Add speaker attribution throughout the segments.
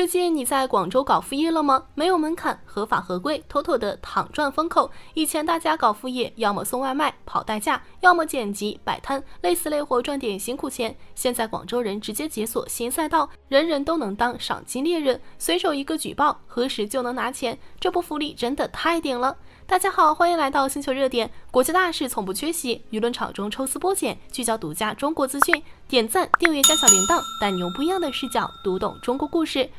Speaker 1: 近你在广州搞副业了吗？没有门槛，合法合规，妥妥的躺赚风口。以前大家搞副业，要么送外卖跑代驾，要么剪辑摆摊，累死累活赚点辛苦钱。现在广州人直接解锁新赛道，人人都能当赏金猎人，随手一个举报，何时就能拿钱，这波福利真的太顶了。大家好，欢迎来到星球热点，国际大事从不缺席，舆论场中抽丝剥茧，聚焦独家中国资讯，点赞、订阅加小铃铛，带你用不一样的视角读懂中国故事。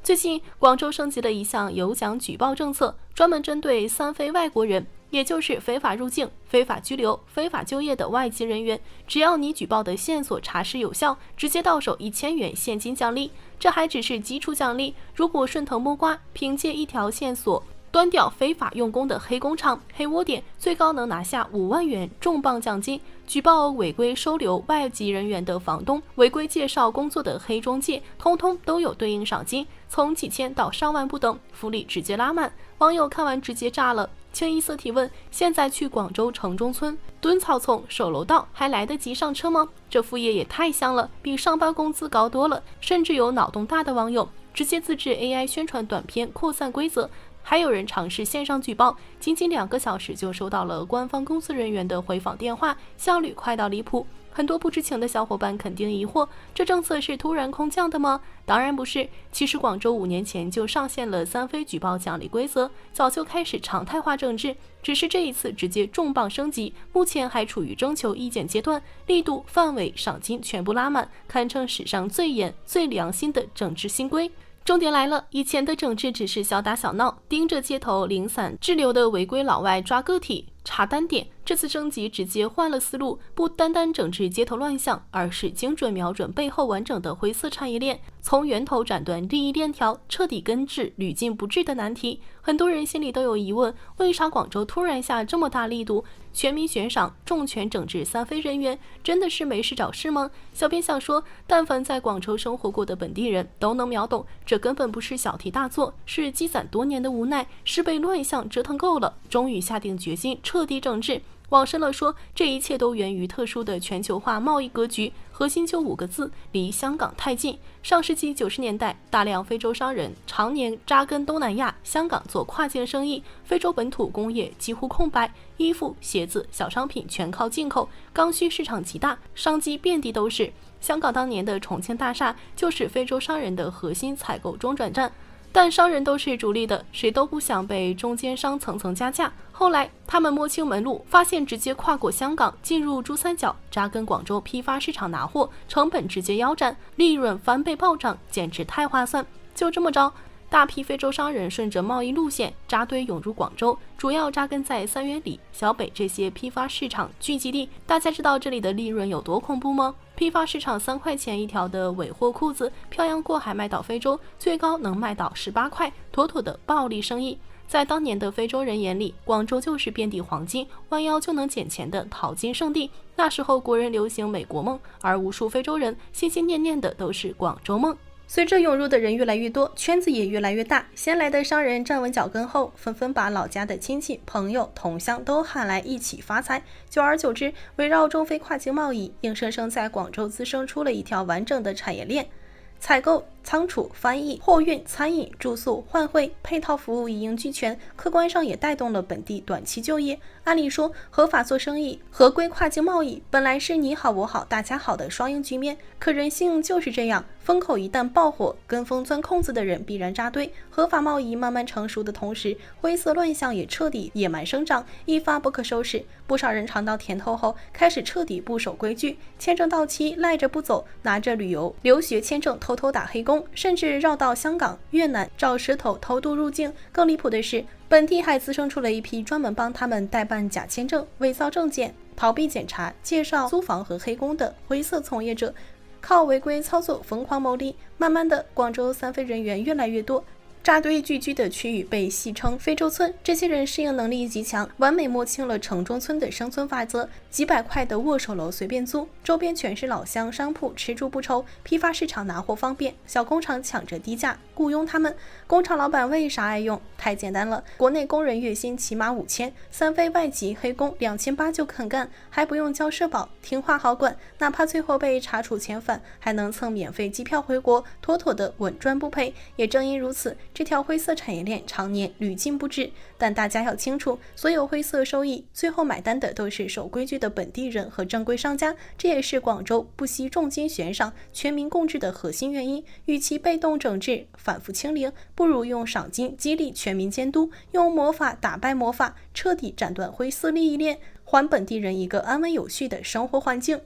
Speaker 1: 最近，广州升级了一项有奖举报政策，专门针对三非外国人，也就是非法入境、非法居留、非法就业的外籍人员，只要你举报的线索查实有效，直接到手1000元现金奖励。这还只是基础奖励，如果顺藤摸瓜，凭借一条线索端掉非法用工的黑工厂、黑窝点，最高能拿下5万元重磅奖金。举报违规收留外籍人员的房东、违规介绍工作的黑中介，通通都有对应赏金，从几千到上万不等，福利直接拉满。网友看完直接炸了，清一色提问：现在去广州城中村蹲草丛、守楼道还来得及上车吗？这副业也太香了，比上班工资高多了。甚至有脑洞大的网友直接自制 AI 宣传短片扩散规则，还有人尝试线上举报，仅仅2个小时就收到了官方公司人员的回访电话，效率快到离谱。很多不知情的小伙伴肯定疑惑，这政策是突然空降的吗？当然不是，其实广州5年前就上线了三非举报奖励规则，早就开始常态化整治，只是这一次直接重磅升级，目前还处于征求意见阶段，力度、范围、赏金全部拉满，堪称史上最严、最良心的整治新规。重点来了，以前的整治只是小打小闹，盯着街头零散滞留的违规老外抓个体查单点，这次升级直接换了思路，不单单整治街头乱象，而是精准瞄准背后完整的灰色产业链，从源头斩断利益链条，彻底根治屡禁不治的难题。很多人心里都有疑问，为啥广州突然下这么大力度，全民悬赏，重拳整治三非人员，真的是没事找事吗？小编想说，但凡在广州生活过的本地人都能秒懂，这根本不是小题大做，是积攒多年的无奈，是被乱象折腾够了，终于下定决心彻底整治。往深了说，这一切都源于特殊的全球化贸易格局，核心就5个字：离香港太近。上世纪90年代，大量非洲商人常年扎根东南亚、香港做跨境生意，非洲本土工业几乎空白，衣服、鞋子、小商品全靠进口，刚需市场极大，商机遍地都是。香港当年的重庆大厦就是非洲商人的核心采购中转站。但商人都是逐利的，谁都不想被中间商层层加价。后来他们摸清门路，发现直接跨过香港进入珠三角，扎根广州批发市场拿货，成本直接腰斩，利润翻倍暴涨，简直太划算。就这么着，大批非洲商人顺着贸易路线扎堆涌入广州，主要扎根在三元里、小北这些批发市场聚集地。大家知道这里的利润有多恐怖吗？批发市场3块钱一条的尾货裤子漂洋过海卖到非洲，最高能卖到18块，妥妥的暴利生意。在当年的非洲人眼里，广州就是遍地黄金，弯腰就能捡钱的淘金圣地。那时候国人流行美国梦，而无数非洲人心心念念的都是广州梦。随着涌入的人越来越多，圈子也越来越大，先来的商人站稳脚跟后，纷纷把老家的亲戚、朋友、同乡都喊来一起发财。久而久之，围绕中非跨境贸易，硬生生在广州滋生出了一条完整的产业链。采购、仓储、翻译、货运、餐饮、住宿、换汇、配套服务一应俱全，客观上也带动了本地短期就业。按理说，合法做生意、合规跨境贸易本来是你好我好大家好的双赢局面，可人性就是这样，风口一旦爆火，跟风钻空子的人必然扎堆。合法贸易慢慢成熟的同时，灰色乱象也彻底野蛮生长，一发不可收拾。不少人尝到甜头后，开始彻底不守规矩，签证到期赖着不走，拿着旅游、留学签证偷偷打黑工，甚至绕到香港、越南找石头偷渡入境。更离谱的是，本地还滋生出了一批专门帮他们代办假签证、伪造证件、逃避检查、介绍租房和黑工的灰色从业者，靠违规操作疯狂牟利。慢慢的，广州三非人员越来越多，扎堆聚居的区域被戏称非洲村，这些人适应能力极强，完美摸清了城中村的生存法则。几百块的握手楼随便租，周边全是老乡商铺，吃住不愁，批发市场拿货方便，小工厂抢着低价雇佣他们。工厂老板为啥爱用？太简单了，国内工人月薪起码5000，三非外籍黑工2800就肯干，还不用交社保，听话好管，哪怕最后被查处遣返，还能蹭免费机票回国，妥妥的稳赚不赔。也正因如此，这条灰色产业链常年屡禁不止。但大家要清楚，所有灰色收益最后买单的都是守规矩的本地人和正规商家，这也是广州不惜重金悬赏、全民共治的核心原因。与其被动整治、反复清零，不如用赏金激励全民监督，用魔法打败魔法，彻底斩断灰色利益链，还本地人一个安稳有序的生活环境。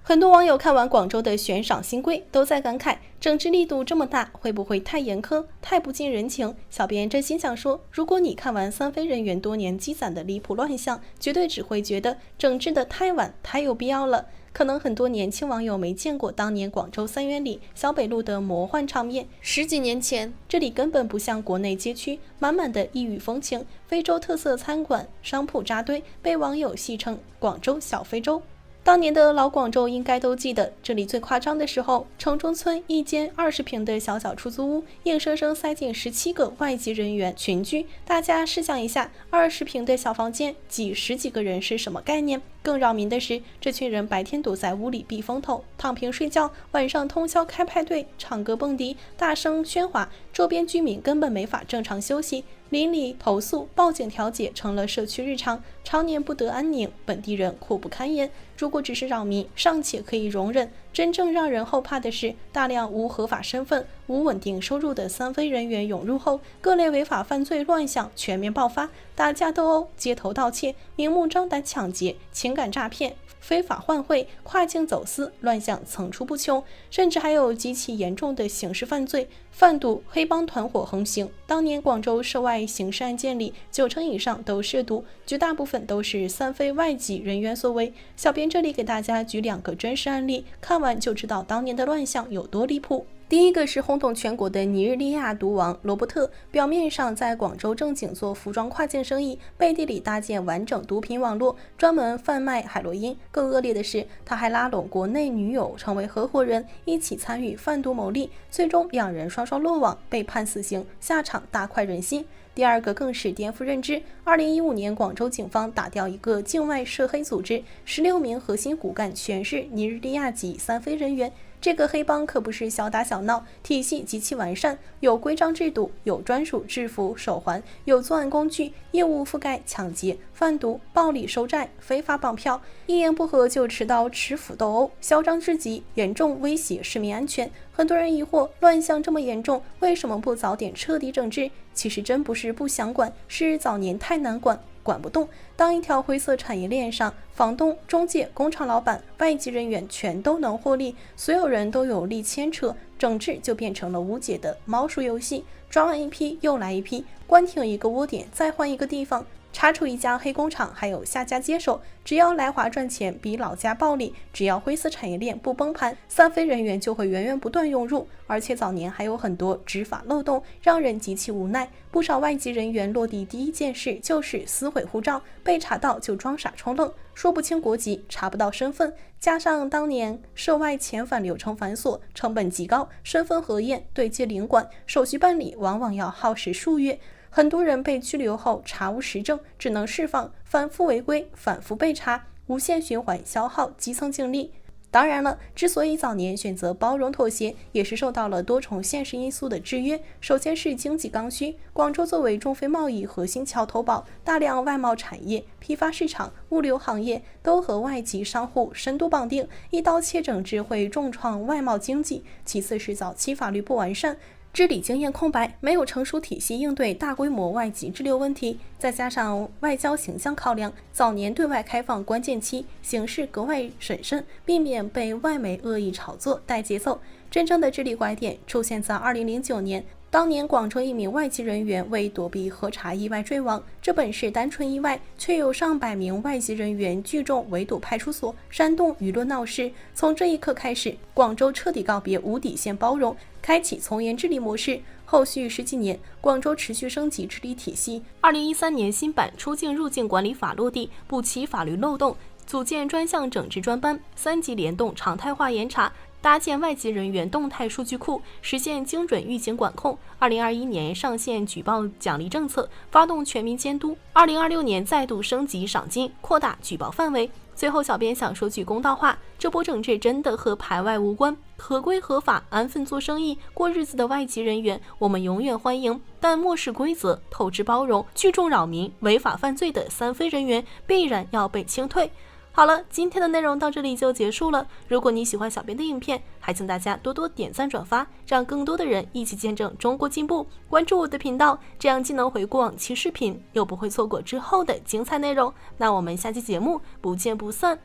Speaker 1: 很多网友看完广州的悬赏新规，都在感慨整治力度这么大，会不会太严苛、太不近人情？小编真心想说，如果你看完三非人员多年积攒的离谱乱象，绝对只会觉得整治的太晚、太有必要了。可能很多年轻网友没见过当年广州三元里小北路的魔幻场面。10几年前，这里根本不像国内街区，满满的异域风情，非洲特色餐馆、商铺扎堆，被网友戏称广州小非洲。当年的老广州应该都记得，这里最夸张的时候，城中村一间20平的小小出租屋，硬生生塞进17个外籍人员群居。大家试想一下，20平的小房间，挤10几个人是什么概念？更扰民的是，这群人白天躲在屋里避风头，躺平睡觉，晚上通宵开派对，唱歌蹦迪，大声喧哗，周边居民根本没法正常休息。邻里投诉、报警调解成了社区日常，常年不得安宁，本地人苦不堪言。如果只是扰民，尚且可以容忍，真正让人后怕的是，大量无合法身份、无稳定收入的三非人员涌入后，各类违法犯罪乱象全面爆发，打架斗殴、街头盗窃、明目张胆抢劫、情感诈骗、非法换汇、跨境走私，乱象层出不穷，甚至还有极其严重的刑事犯罪，贩毒、黑帮团伙横行。当年广州涉外刑事案件里，90%以上都涉毒，绝大部分都是三非外籍人员所为。小编这里给大家举2个真实案例，看完就知道当年的乱象有多离谱。第一个是轰动全国的尼日利亚毒王罗伯特，表面上在广州正经做服装跨境生意，背地里搭建完整毒品网络，专门贩卖海洛因。更恶劣的是，他还拉拢国内女友成为合伙人，一起参与贩毒牟利，最终2人双双落网，被判死刑，下场大快人心。第2个更是颠覆认知。2015年，广州警方打掉一个境外涉黑组织，16名核心骨干全是尼日利亚籍三非人员。这个黑帮可不是小打小闹，体系极其完善，有规章制度，有专属制服手环，有作案工具，业务覆盖抢劫、贩毒、暴力收债、非法绑票，一言不合就持刀持斧斗殴，嚣张至极，严重威胁市民安全。很多人疑惑，乱象这么严重，为什么不早点彻底整治？其实真不是不想管，是早年太难管，管不动。当一条灰色产业链上，房东、中介、工厂老板、外籍人员全都能获利，所有人都有力牵扯，整治就变成了无解的猫鼠游戏。抓完一批又来一批，关停一个窝点再换一个地方，查处一家黑工厂还有下家接手，只要来华赚钱比老家暴利，只要灰色产业链不崩盘，三非人员就会源源不断涌入。而且早年还有很多执法漏洞，让人极其无奈。不少外籍人员落地第一件事就是撕毁护照，被查到就装傻充愣，说不清国籍，查不到身份，加上当年涉外遣返流程繁琐，成本极高，身份核验、对接领馆、手续办理往往要耗时数月。很多人被拘留后查无实证，只能释放，反复违规，反复被查，无限循环消耗基层精力。当然了，之所以早年选择包容妥协，也是受到了多重现实因素的制约。首先是经济刚需，广州作为中非贸易核心桥头堡，大量外贸产业、批发市场、物流行业都和外籍商户深度绑定，一刀切整治会重创外贸经济。其次是早期法律不完善，治理经验空白，没有成熟体系应对大规模外籍滞留问题，再加上外交形象考量，早年对外开放关键期形势格外审慎，避免被外媒恶意炒作带节奏。真正的治理拐点出现在2009年，当年广州一名外籍人员为躲避核查意外坠亡，这本是单纯意外，却有上百名外籍人员聚众围堵派出所，煽动舆论闹事。从这一刻开始，广州彻底告别无底线包容，开启从严治理模式。后续10几年，广州持续升级治理体系。2013年新版出境入境管理法落地，补齐法律漏洞，组建专项整治专班，3级联动常态化严查，搭建外籍人员动态数据库，实现精准预警管控。2021年上线举报奖励政策，发动全民监督。2026年再度升级赏金，扩大举报范围。最后，小编想说句公道话，这波整治真的和排外无关，合规合法、安分做生意、过日子的外籍人员，我们永远欢迎。但漠视规则、透支包容、聚众扰民、违法犯罪的三非人员，必然要被清退。好了，今天的内容到这里就结束了。如果你喜欢小编的影片，还请大家多多点赞转发，让更多的人一起见证中国进步。关注我的频道，这样既能回顾往期视频，又不会错过之后的精彩内容。那我们下期节目不见不散。